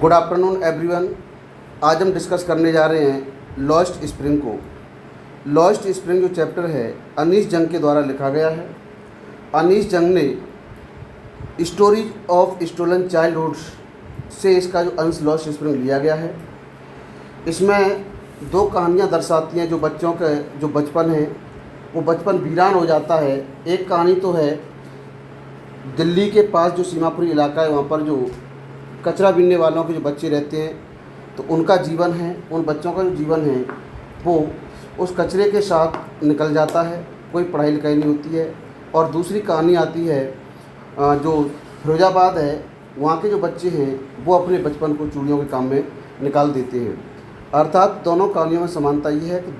Good afternoon everyone. आज हम discuss करने जा रहे हैं लॉस्ट स्प्रिंग को। लॉस्ट स्प्रिंग जो चैप्टर है अनीस जंग के द्वारा लिखा गया है। अनीस जंग ने स्टोरीज ऑफ स्टोलन चाइल्डहुड से इसका जो अंश लॉस्ट स्प्रिंग लिया गया है। इसमें दो कहानियाँ दर्शाती हैं जो बच्चों के जो बचपन है वो बचपन वीरान हो जाता है। एक कहानी तो है दिल्ली के पास जो सीमापुरी इलाका है वहाँ पर जो कचरा बीनने वालों के जो बच्चे रहते हैं तो उनका जीवन है, उन बच्चों का जो जीवन है वो उस कचरे के साथ निकल जाता है, कोई पढ़ाई लिखाई नहीं होती है। और दूसरी कहानी आती है जो फिरोजाबाद है, वहाँ के जो बच्चे हैं वो अपने बचपन को चूड़ियों के काम में निकाल देते हैं। अर्थात दोनों कहानियों में समानता ये है कि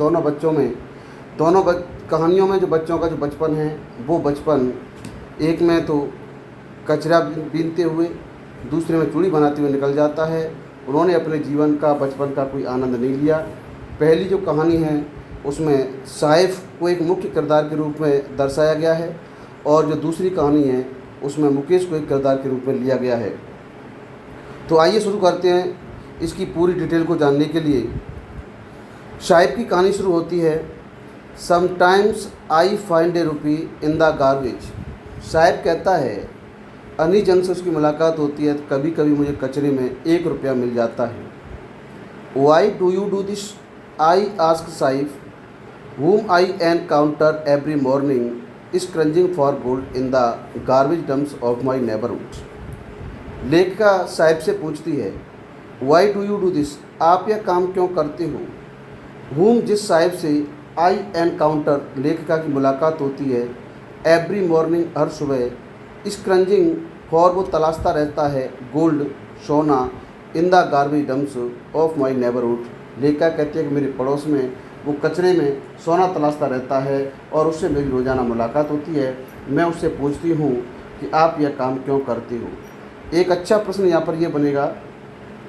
दोनों कहानियों में जो बच्चों का जो बचपन है वो बचपन एक में तो कचरा बीनते हुए, दूसरे में चूड़ी बनाते हुए निकल जाता है। उन्होंने अपने जीवन का बचपन का कोई आनंद नहीं लिया। पहली जो कहानी है उसमें साइफ को एक मुख्य किरदार के रूप में दर्शाया गया है और जो दूसरी कहानी है उसमें मुकेश को एक किरदार के रूप में लिया गया है। तो आइए शुरू करते हैं इसकी पूरी डिटेल को जानने के लिए। साइफ की कहानी शुरू होती है, sometimes I find a rupee in the garbage. Saif कहता है अनीस जंग से उसकी मुलाकात होती है तो कभी कभी मुझे कचरे में 1 रुपया मिल जाता है। Y do you do this? I ask साइफ, whom I encounter every morning scrounging for gold in the garbage dumps of my neighborhood। लेखिका साहिब से पूछती है, Y do you do this? आप यह काम क्यों करते हो? whom जिस साहिब से आई एनकाउंटर लेखिका की मुलाकात होती है, एवरी मॉर्निंग हर सुबह, स्क्रंजिंग फॉर वो तलाशता रहता है, गोल्ड सोना, इन the garbage dumps of my neighbourhood. लेखिका कहती है कि मेरे पड़ोस में वो कचरे में सोना तलाशता रहता है और उससे मेरी रोज़ाना मुलाकात होती है। मैं उससे पूछती हूँ कि आप यह काम क्यों करते हो। एक अच्छा प्रश्न यहाँ पर यह बनेगा,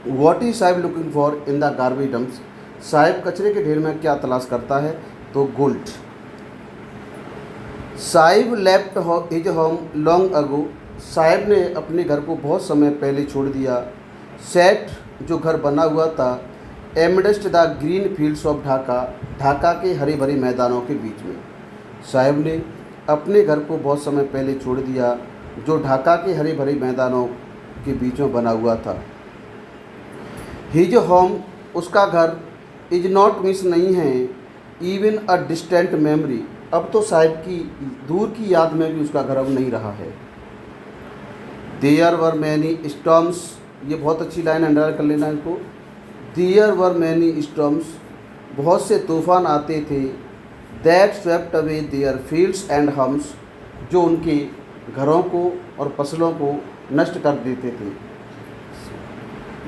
what is Sahib looking for in the garbage dumps? Sahib कचरे के ढेर में क्या तलाश करता है? तो gold. Sahib left his home long ago. Sahib ने अपने घर को बहुत समय पहले छोड़ दिया। सेट जो घर बना हुआ था, amidst the green fields of Dhaka, Dhaka के हरे भरे मैदानों के बीच में। साहिब ने अपने घर को बहुत समय पहले छोड़ दिया जो ढाका के हरे भरे मैदानों के बीच में बना हुआ था। हिज होम उसका घर, इज नॉट मिस नहीं है, इवन अ डिस्टेंट मेमोरी अब तो साहिब की दूर की याद में भी उसका घर अब नहीं रहा है। देयर वर मैनी स्टॉर्म्स, ये बहुत अच्छी लाइन अंडरलाइन कर लेना इसको। देयर वर मैनी स्टॉर्म्स, बहुत से तूफान आते थे, that swept away their fields and hums, जो उनके घरों को और फसलों को नष्ट कर देते थे।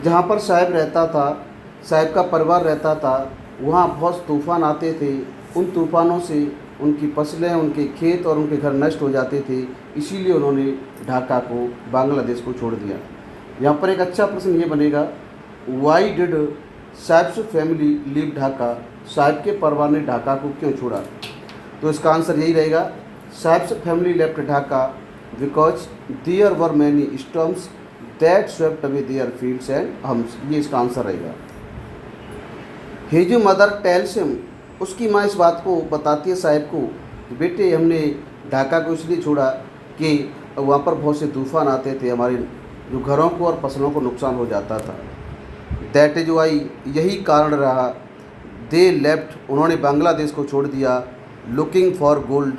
जहाँ पर साहिब रहता था, साहिब का परिवार रहता था, वहाँ बहुत तूफ़ान आते थे। उन तूफ़ानों से उनकी फसलें, उनके खेत और उनके घर नष्ट हो जाते थे, इसीलिए उन्होंने ढाका को, बांग्लादेश को छोड़ दिया। यहाँ पर एक अच्छा प्रश्न ये बनेगा, why did sahibs family leave Dhaka? Sahib के परिवार ने ढाका को क्यों छोड़ा? तो इसका आंसर यही रहेगा, Saheb's family left Dhaka because there were many storms that swept away their fields and homes. ये इसका आंसर रहेगा। हिज मदर टेल्स हिम, उसकी माँ इस बात को बताती है साहिब को कि बेटे हमने ढाका को इसलिए छोड़ा कि वहाँ पर बहुत से तूफ़ान आते थे, हमारे जो घरों को और फसलों को नुकसान हो जाता था। दैट इज वाई, यही कारण रहा, दे लेफ्ट, उन्होंने बांग्लादेश को छोड़ दिया, लुकिंग फॉर गोल्ड,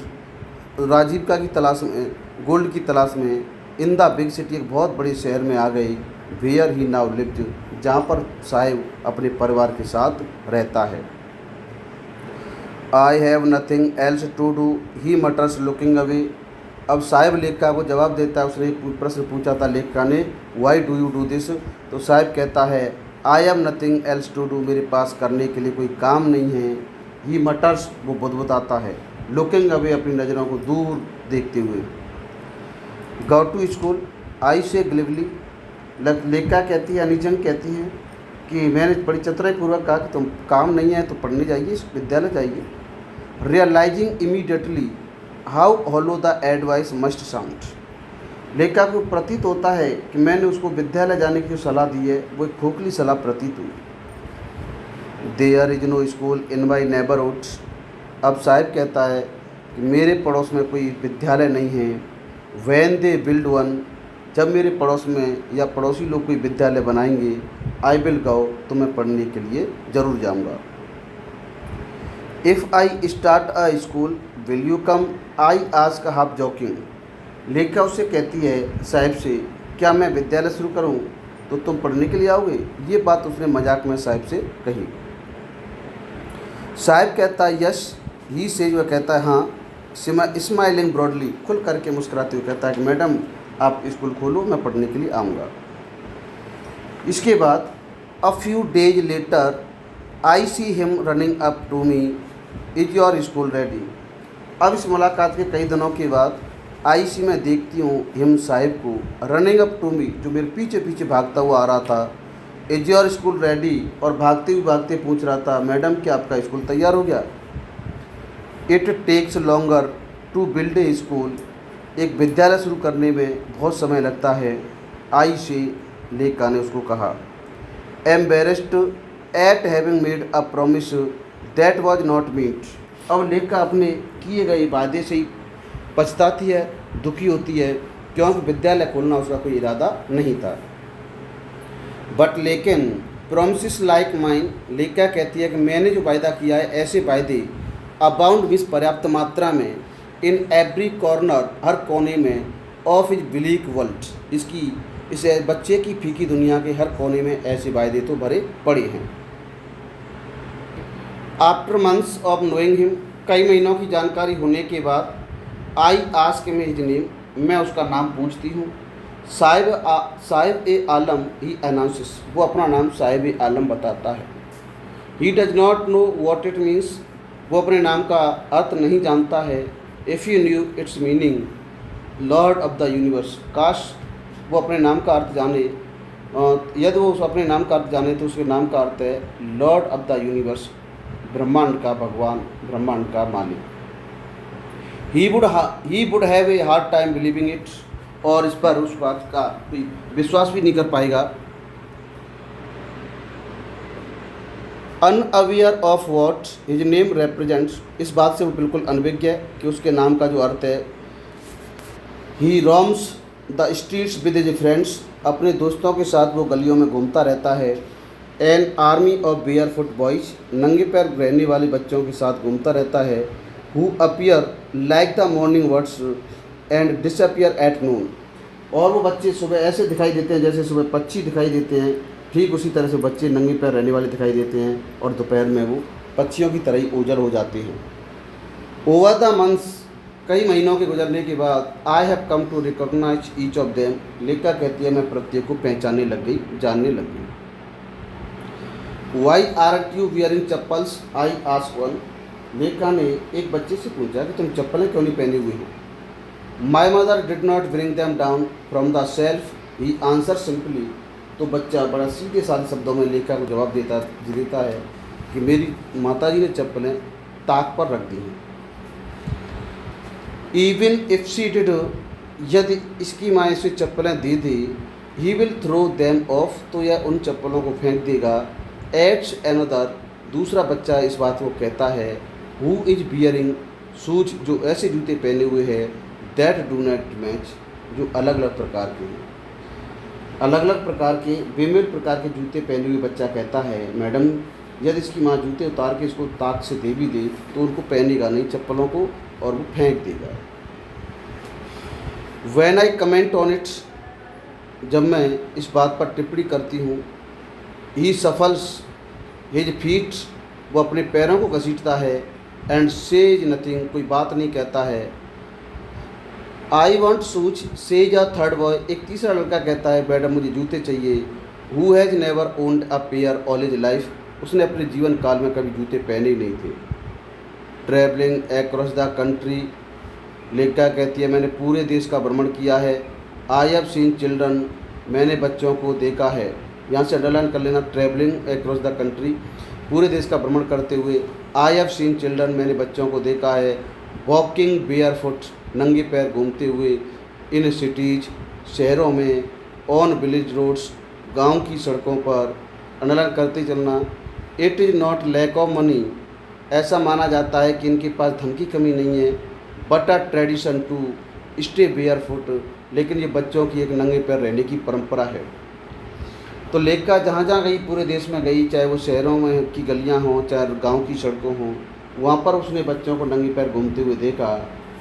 राजीविका की तलाश में, गोल्ड की तलाश में, इन द बिग सिटी, एक बहुत बड़े शहर में आ गई, वेयर ही नाउ लिव्ड, जहाँ पर साहिब अपने परिवार के साथ रहता है। I have nothing else to do, he mutters looking away. अब साहिब लेखिका को जवाब देता है, उसने एक प्रश्न पूछा था लेखिका ने, why do you do this? तो साहिब कहता है, I have nothing else to do, मेरे पास करने के लिए कोई काम नहीं है। ही मटर्स, वो बुदबुदाता है, लुकिंग अवे, अपनी नज़रों को दूर देखते हुए। गो टू स्कूल, आई से ग्लिवली, लेखिका कहती है, अनीस जंग कहती हैं कि मैंने बड़ी चतुराईपूर्वक कहा कि तुम काम नहीं है तो पढ़ने जाइए, विद्यालय जाइए। Realising immediately how hollow the advice must sound, लेखिका को प्रतीत होता है कि मैंने उसको विद्यालय जाने की जो सलाह दी है वो एक खोखली सलाह प्रतीत हुई। There is no school in my neighbourhood. अब साहिब कहता है कि मेरे पड़ोस में कोई विद्यालय नहीं है। वैन दे बिल्ड वन, जब मेरे पड़ोस में या पड़ोसी लोग कोई विद्यालय बनाएंगे, आई विल गो, तो मैं पढ़ने के लिए ज़रूर जाऊँगा। If I start a school will you come, I ask half joking. लेखिका उससे कहती है साहिब से, क्या मैं विद्यालय शुरू करूं तो तुम पढ़ने के लिए आओगे। ये बात उसने मजाक में साहिब से कही। साहिब कहता है यस ही सेज, वह कहता है हाँ। स्माइलिंग ब्रॉडली, खुल करके मुस्कुराते हुए कहता है कि मैडम आप स्कूल खोलो, मैं पढ़ने के लिए आऊँगा। इसके बाद a few days later I see him running up to me, is your school ready. अब इस मुलाकात के कई दिनों के बाद आई सी मैं देखती हूँ हिम साहिब को रनिंग अप टू मी, जो मेरे पीछे पीछे भागता हुआ आ रहा था, इज योर स्कूल रेडी, और भागते पूछ रहा था मैडम क्या आपका स्कूल तैयार हो गया। It takes longer to build a school, एक विद्यालय शुरू करने में बहुत समय लगता है। आई से, लेखिका ने उसको कहा। Embarrassed at having made a promise that was not meant. अब लेखिका अपने किए गए वादे से ही पछताती है, दुखी होती है, क्योंकि विद्यालय खोलना उसका कोई इरादा नहीं था। बट लेकिन प्रॉमिसेस लाइक माइन, लेखिका कहती है कि मैंने जो वायदा किया है, ऐसे वायदे अबाउंड विथ पर्याप्त मात्रा में, इन एवरी कॉर्नर, हर कोने में, ऑफ इज ब्लीक वर्ल्ड, इस बच्चे की फीकी दुनिया के हर कोने में ऐसे वायदे तो भरे पड़े हैं। After months of knowing him, कई महीनों की जानकारी होने के बाद, आई आस्क में हिज नेम, मैं उसका नाम पूछती हूँ। साहिब ए आलम ही अनाउंसेस, वो अपना नाम साहिब ए आलम बताता है। He does not know what it means, वो अपने नाम का अर्थ नहीं जानता है। If you new it's meaning, Lord of the universe, काश वो अपने नाम का अर्थ जाने, यदि वो अपने नाम का अर्थ जाने तो उसके नाम का अर्थ है लॉर्ड ऑफ द यूनिवर्स, ब्रह्मांड का भगवान, ब्रह्मांड का मालिक। He would have a hard time believing it, और इस पर उस बात का कोई विश्वास भी नहीं कर पाएगा। Unaware of what his name represents, इस बात से वो बिल्कुल अनभिज्ञ है कि उसके नाम का जो अर्थ है। He roams the streets with his friends, अपने दोस्तों के साथ वो गलियों में घूमता रहता है। An army of bear foot boys, नंगे पैर रहने वाले बच्चों के साथ घूमता रहता है। Who appear like the morning words and disappear at noon, और वो बच्चे सुबह ऐसे दिखाई देते हैं जैसे सुबह पक्षी दिखाई देते हैं, ठीक उसी तरह से बच्चे नंगे पैर रहने वाले दिखाई देते हैं और दोपहर में वो पक्षियों की तरह ही ओझल हो जाते हैं। ओवर द मंथ्स, कई महीनों के गुजरने के बाद, I have come to recognise each of them, लेखिका कहती है मैं प्रत्येक को पहचानने लग गई, जानने लग गई। Why aren't you wearing chappals, I ask one, लेखिका ने एक बच्चे से पूछा कि तुम चप्पलें क्यों नहीं पहने हुए हो। My mother did not bring them down from the shelf, he answer simply, तो बच्चा बड़ा सीधे साधे शब्दों में लेखिका को जवाब देता है कि मेरी माताजी ने चप्पलें ताक पर रख दी हैं। इवन इफ शी डिड, यदि इसकी माँ इसे चप्पलें दे दी, he will throw them off, तो यह उन चप्पलों को फेंक देगा। एट्स एनदर, दूसरा बच्चा इस बात को कहता है, हु इज बियरिंग शूज, जो ऐसे जूते पहने हुए हैं, दैट डू नॉट मैच, जो अलग अलग प्रकार के हैं। अलग अलग प्रकार के, बेमेल प्रकार के जूते पहने हुए बच्चा कहता है मैडम यदि इसकी माँ जूते उतार के इसको ताक से दे भी दे तो उनको पहनेगा नहीं चप्पलों को, और वो फेंक देगा। When I comment on it, जब मैं इस बात पर टिप्पणी करती हूँ, ही सफल्स हिज फीट, वो अपने पैरों को घसीटता है। एंड सेज नथिंग, कोई बात नहीं कहता है। I want shoes, says a third boy, एक तीसरा लड़का कहता है मैडम मुझे जूते चाहिए। Who has never owned a pair all his life, उसने अपने जीवन काल में कभी जूते पहने ही नहीं थे। ट्रैवलिंग अक्रॉस द कंट्री, लेखिका कहती है मैंने पूरे देश का भ्रमण किया है। आई हैव सीन चिल्ड्रन, मैंने बच्चों को देखा है। यहाँ से अंडरलाइन कर लेना, ट्रैवलिंग अक्रॉस द कंट्री, पूरे देश का भ्रमण करते हुए। आई हैव सीन चिल्ड्रन, मैंने बच्चों को देखा है। वॉकिंग बेयर फुट, नंगे पैर घूमते हुए। इन सिटीज़, शहरों में, ऑन विलेज रोड्स, गांव की सड़कों पर अंडरलाइन करते चलना। It is not lack of money, ऐसा माना जाता है कि इनके पास धन की कमी नहीं है, but a tradition to stay barefoot, लेकिन ये बच्चों की एक नंगे पैर रहने की परंपरा है। तो लेखिका जहाँ जहाँ गई, पूरे देश में गई, चाहे वो शहरों में की गलियाँ हों, चाहे गांव की सड़कों हों, वहाँ पर उसने बच्चों को नंगे पैर घूमते हुए देखा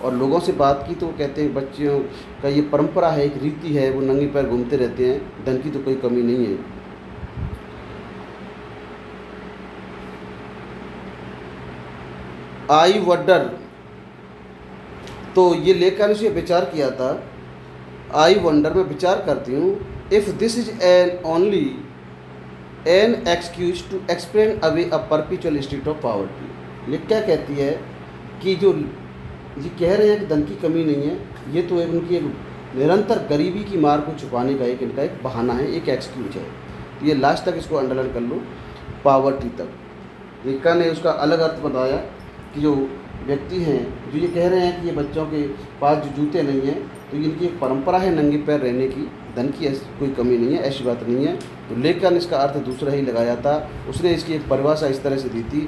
और लोगों से बात की। तो वो कहते हैं बच्चों का ये परंपरा है, एक रीति है, वो नंगे पैर घूमते रहते हैं, धन की तो कोई कमी नहीं है। आई वंडर, तो ये लेखिका ने विचार किया था, आई वंडर, मैं विचार करती हूँ, if this is an only an excuse to explain away a perpetual state of poverty. लेखिका कहती है कि जो ये कह रहे हैं कि धन की कमी नहीं है, ये तो एक उनकी एक निरंतर गरीबी की मार को छुपाने का एक इनका एक बहाना है, एक एक्सक्यूज है। तो ये लास्ट तक इसको अंडरलाइन कर लो, पॉवर्टी तक। लेखिका ने उसका अलग अर्थ बताया कि जो व्यक्ति हैं जो ये कह रहे हैं कि ये बच्चों के पास जो जूते नहीं हैं, तो इनकी एक परंपरा है नंगे पैर रहने की, धन की कोई कमी नहीं है, ऐसी बात नहीं है। तो लेखिका ने इसका अर्थ दूसरा ही लगाया था। उसने इसकी एक परिभाषा इस तरह से दी थी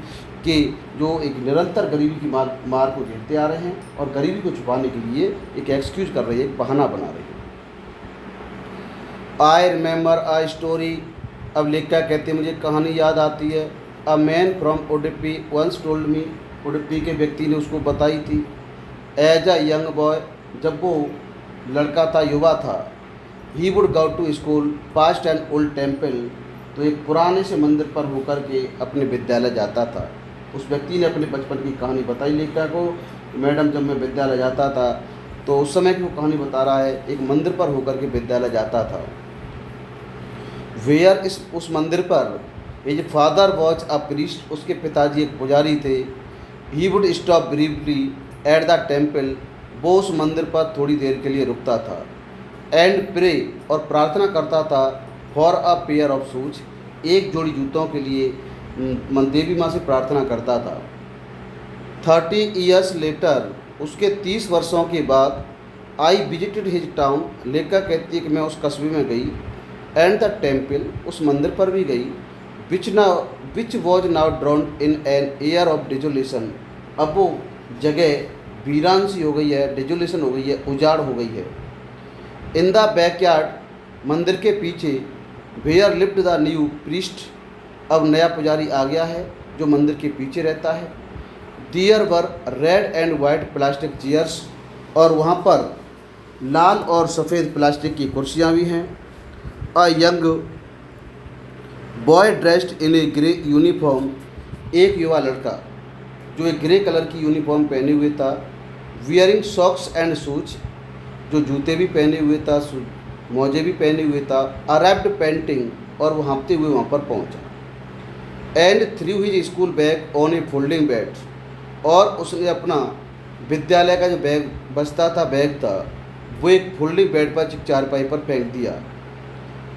कि जो एक निरंतर गरीबी की मार को झेलते आ रहे हैं और गरीबी को छुपाने के लिए एक एक्सक्यूज कर रहे हैं, एक बहाना बना रहे हैं। आई रिमेंबर अ स्टोरी, अब लेखिका कहते हैं मुझे कहानी याद आती है। A man from Udupi once told me, Udupi के व्यक्ति ने उसको बताई थी। एज अ यंग बॉय, जब वो लड़का था, युवा था, he would go to school past an old temple, तो एक पुराने से मंदिर पर होकर के अपने विद्यालय जाता था। उस व्यक्ति ने अपने बचपन की कहानी बताई लेखिका को, मैडम जब मैं विद्यालय जाता था, तो उस समय की वो कहानी बता रहा है, एक मंदिर पर होकर के विद्यालय जाता था। वेयर, इस उस मंदिर पर, as father was a priest, उसके पिताजी एक पुजारी थे। He would stop briefly at the temple, वो उस मंदिर पर थोड़ी देर के लिए रुकता था। एंड प्रे, और प्रार्थना करता था, for a pair of shoes, एक जोड़ी जूतों के लिए देवी माँ से प्रार्थना करता था। 30 ईयर्स लेटर, उसके 30 वर्षों के बाद, आई विजिटेड हिज टाउन, लेखिका कहती है कि मैं उस कस्बे में गई। एंड द टेम्पल, उस मंदिर पर भी गई। Which was now drowned in an air of desolation, अब वो जगह वीरान सी हो गई है, डिजोलेशन हो गई है, उजाड़ हो गई है। इन द बैकयार्ड, मंदिर के पीछे, where lived the new priest, अब नया पुजारी आ गया है जो मंदिर के पीछे रहता है। There were red and white plastic chairs, और वहाँ पर लाल और सफ़ेद प्लास्टिक की कुर्सियाँ भी हैं। A young boy dressed in A grey uniform, एक युवा लड़का जो एक ग्रे कलर की यूनिफॉर्म पहने हुए था। वियरिंग सॉक्स एंड शूज, जो जूते भी पहने हुए था, मोजे भी पहने हुए था। अराइव्ड पेंटिंग, और वो हाँफते हुए वहाँ पर पहुँचा। And through his school bag on A folding bed, और उसने अपना विद्यालय का जो बैग बचता था, बैग था, वो एक फोल्डिंग बेड पर चारपाई पर फेंक दिया।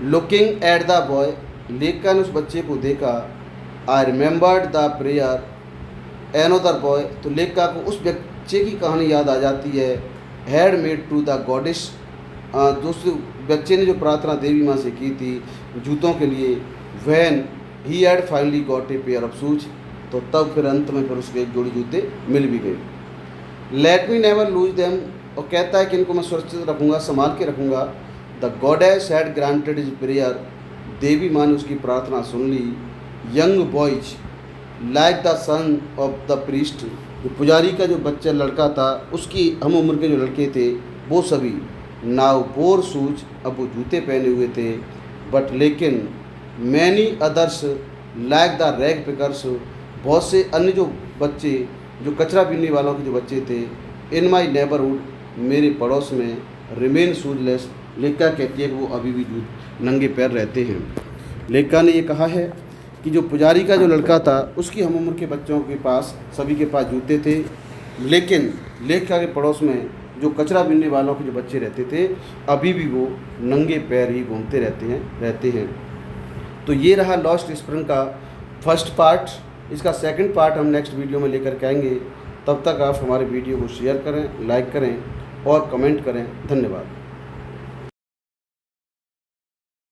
लुकिंग एट द बॉय, लेखिका ने उस बच्चे को देखा। I remembered the prayer another boy, तो लेखिका को उस बच्चे की कहानी याद आ जाती है। Had made to the goddess, दूसरे बच्चे ने जो प्रार्थना देवी माँ से की थी जूतों के लिए। When he had finally got a pair of shoes, तो तब फिर अंत में फिर उसके एक जोड़ी जूते मिल भी गए। Let me never lose them, और कहता है कि इनको मैं सुरक्षित रखूँगा, संभाल के रखूँगा। The goddess had granted his prayer, देवी माँ ने उसकी प्रार्थना सुन ली। Young boys like the son of the priest, जो पुजारी का जो बच्चा लड़का था, उसकी हम उम्र के जो लड़के थे, वो सभी नाउ बोर शूज, अब वो जूते पहने हुए थे। बट लेकिन many others like the rag pickers, बहुत से अन्य जो बच्चे, जो कचरा बीनने वालों के जो बच्चे थे, इन माई नेबरहुड, मेरे पड़ोस में, रिमेन शूजलेस, लेखिका कहती है कि वो अभी भी नंगे पैर रहते हैं। लेखिका ने ये कहा है कि जो पुजारी का जो लड़का था, उसकी हम उम्र के बच्चों के पास, सभी के पास जूते थे, लेकिन लेखिका के पड़ोस में जो कचरा बीनने वालों के जो बच्चे रहते थे, अभी भी वो नंगे पैर ही घूमते रहते हैं। तो ये रहा लॉस्ट स्प्रिंग का फर्स्ट पार्ट। इसका सेकंड पार्ट हम नेक्स्ट वीडियो में लेकर के आएंगे। तब तक आप हमारे वीडियो को शेयर करें, लाइक करें और कमेंट करें। धन्यवाद।